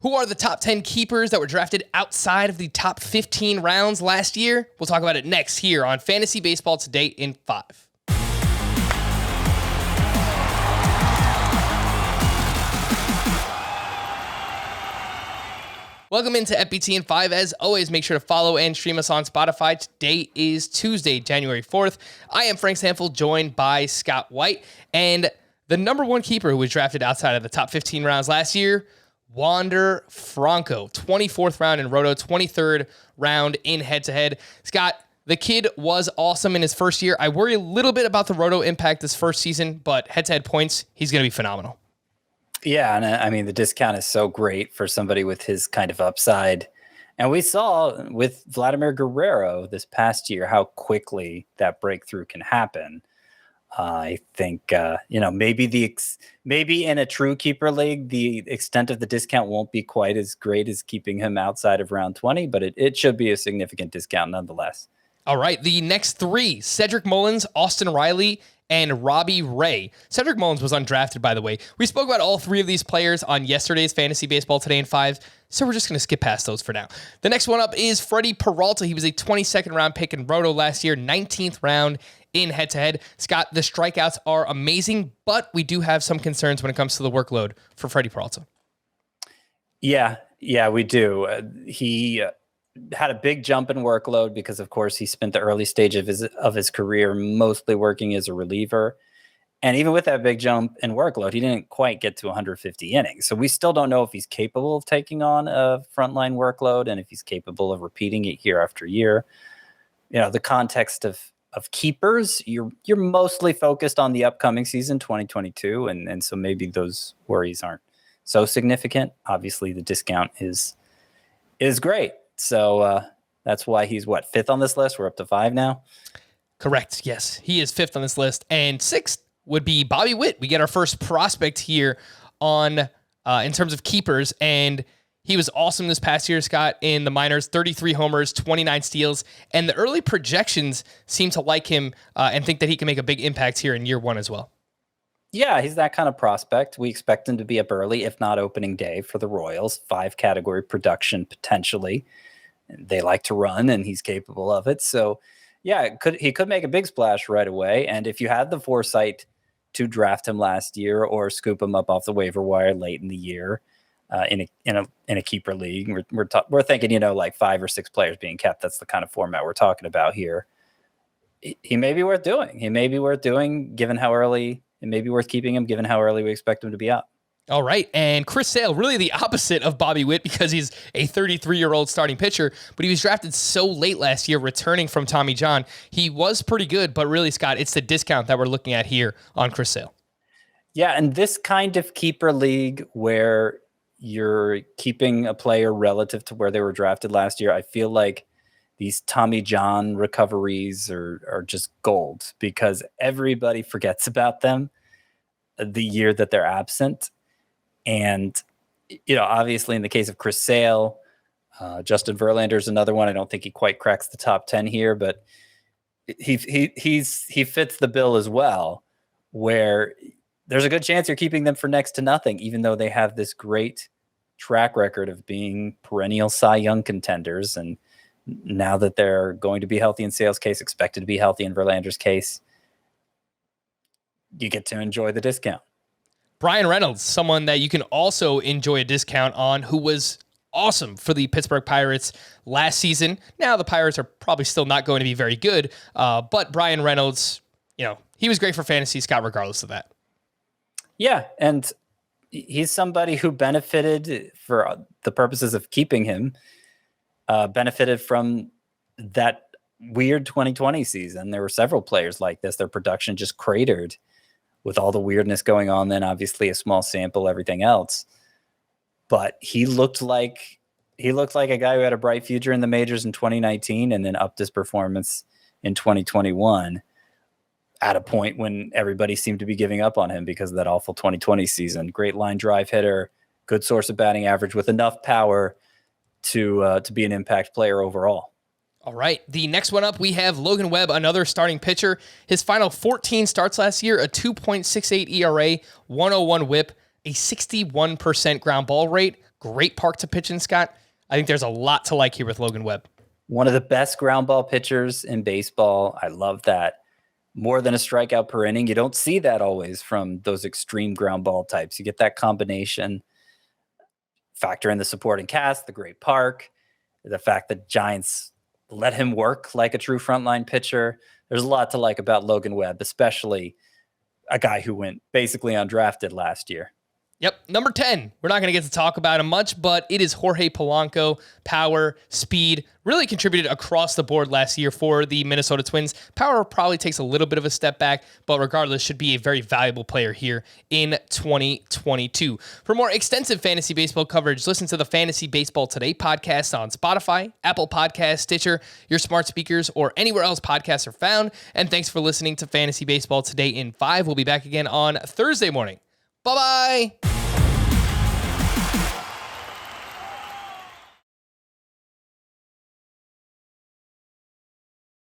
Who are the top 10 keepers that were drafted outside of the top 15 rounds last year? We'll talk about it next here on Fantasy Baseball Today in 5. Welcome into FBT in 5. As always, make sure to follow and stream us on Spotify. Today is Tuesday, January 4th. I am Frank Stanfield, joined by Scott White. And the number one keeper who was drafted outside of the top 15 rounds last year, Wander Franco, 24th round in Roto, 23rd round in head-to-head. Scott, the kid was awesome in his first year. I worry a little bit about the Roto impact this first season, but head-to-head points, he's going to be phenomenal. Yeah, and I mean, the discount is so great for somebody with his kind of upside. And we saw with Vladimir Guerrero this past year how quickly that breakthrough can happen. I think, maybe in a true keeper league, the extent of the discount won't be quite as great as keeping him outside of round 20, but it should be a significant discount nonetheless. All right, the next three, Cedric Mullins, Austin Riley, and Robbie Ray. Cedric Mullins was undrafted, by the way. We spoke about all three of these players on yesterday's Fantasy Baseball Today in 5, so we're just going to skip past those for now. The next one up is Freddie Peralta. He was a 22nd round pick in Roto last year, 19th round in head-to-head. Scott, the strikeouts are amazing, but we do have some concerns when it comes to the workload for Freddie Peralta. Yeah, we do. He had a big jump in workload because, of course, he spent the early stage of his career mostly working as a reliever. And even with that big jump in workload, he didn't quite get to 150 innings. So we still don't know if he's capable of taking on a frontline workload and if he's capable of repeating it year after year. You know, the context of keepers, you're mostly focused on the upcoming season, 2022. And so maybe those worries aren't so significant. Obviously, the discount is great. So that's why he's, fifth on this list? We're up to 5 now? Correct, yes. He is 5th on this list. And 6th would be Bobby Witt. We get our first prospect here on in terms of keepers. And he was awesome this past year, Scott, in the minors, 33 homers, 29 steals. And the early projections seem to like him and think that he can make a big impact here in year 1 as well. Yeah, he's that kind of prospect. We expect him to be up early, if not opening day for the Royals. 5 category production potentially. They like to run, and he's capable of it. So, yeah, he could make a big splash right away. And if you had the foresight to draft him last year or scoop him up off the waiver wire late in the year in a keeper league, we're thinking, like 5 or 6 players being kept. That's the kind of format we're talking about here. He may be worth doing. Given how early. It may be worth keeping him given how early we expect him to be up. All right. And Chris Sale, really the opposite of Bobby Witt because he's a 33-year-old starting pitcher, but he was drafted so late last year, returning from Tommy John. He was pretty good, but really, Scott, it's the discount that we're looking at here on Chris Sale. Yeah, and this kind of keeper league where you're keeping a player relative to where they were drafted last year, I feel like these Tommy John recoveries are just gold because everybody forgets about them the year that they're absent. And, obviously in the case of Chris Sale, Justin Verlander's another one. I don't think he quite cracks the top 10 here, but he fits the bill as well, where there's a good chance you're keeping them for next to nothing, even though they have this great track record of being perennial Cy Young contenders. And now that they're going to be healthy in Sale's case, expected to be healthy in Verlander's case, you get to enjoy the discount. Brian Reynolds, someone that you can also enjoy a discount on, who was awesome for the Pittsburgh Pirates last season. Now the Pirates are probably still not going to be very good, but Brian Reynolds, he was great for fantasy, Scott, regardless of that. Yeah, and he's somebody who benefited, for the purposes of keeping him, benefited from that weird 2020 season. There were several players like this. Their production just cratered with all the weirdness going on, then obviously a small sample, everything else. But he looked like a guy who had a bright future in the majors in 2019 and then upped his performance in 2021 at a point when everybody seemed to be giving up on him because of that awful 2020 season. Great line drive hitter, good source of batting average with enough power to be an impact player overall. All right, the next one up, we have Logan Webb, another starting pitcher. His final 14 starts last year, a 2.68 ERA, 101 whip, a 61% ground ball rate. great park to pitch in, Scott. I think there's a lot to like here with Logan Webb. One of the best ground ball pitchers in baseball. I love that. More than a strikeout per inning. You don't see that always from those extreme ground ball types. You get that combination. Factor in the supporting cast, the great park, the fact that Giants let him work like a true frontline pitcher. There's a lot to like about Logan Webb, especially a guy who went basically undrafted last year. Yep. Number 10. We're not going to get to talk about him much, but it is Jorge Polanco. Power, speed, really contributed across the board last year for the Minnesota Twins. Power probably takes a little bit of a step back, but regardless, should be a very valuable player here in 2022. For more extensive fantasy baseball coverage, listen to the Fantasy Baseball Today podcast on Spotify, Apple Podcasts, Stitcher, your smart speakers, or anywhere else podcasts are found. And thanks for listening to Fantasy Baseball Today in 5. We'll be back again on Thursday morning. Bye-bye.